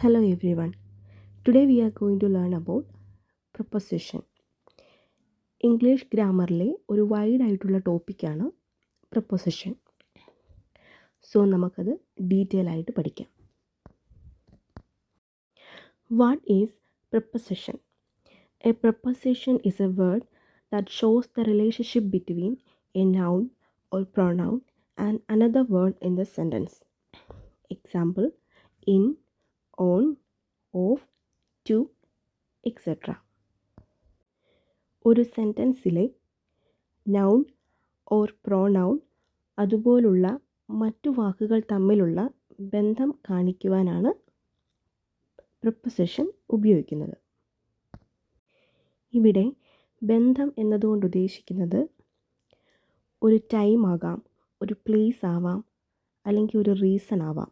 Hello everyone. Today we are going to learn about preposition. English ഗ്രാമറിലെ ഒരു wide ആയിട്ടുള്ള ടോപ്പിക്കാണ് preposition. സോ നമുക്കത് ഡീറ്റെയിൽ ആയിട്ട് പഠിക്കാം. What is preposition? A preposition is a word that shows the relationship between a noun or pronoun and another word in the sentence. Example, in, on, of, to, etc. ഒരു സെൻറ്റൻസിലെ noun or pronoun അതുപോലുള്ള മറ്റു വാക്കുകൾ തമ്മിലുള്ള ബന്ധം കാണിക്കുവാനാണ് preposition ഉപയോഗിക്കുന്നത്. ഇവിടെ ബന്ധം എന്നതുകൊണ്ട് ഉദ്ദേശിക്കുന്നത് ഒരു ടൈം ആകാം, ഒരു പ്ലേസ് ആവാം, അല്ലെങ്കിൽ ഒരു റീസൺ ആവാം.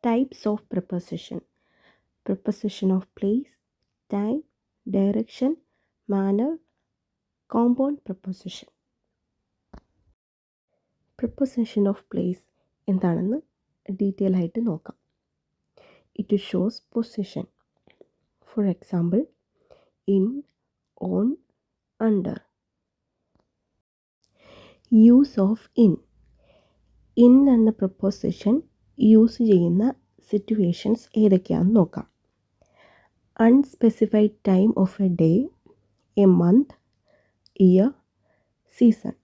Types of preposition: preposition of place, time, direction, manner, compound preposition. Preposition of place എന്താണെന്ന് ഡീറ്റെയിൽ ആയിട്ട് നോക്കാം. It shows position. For example, in, on, under. Use of in. In എന്ന പ്രിപ്പോസിഷൻ യൂസ് ചെയ്യുന്ന situations ഏതൊക്കെയാണെന്ന് നോക്കാം. Unspecified time of a day, a month, year, season.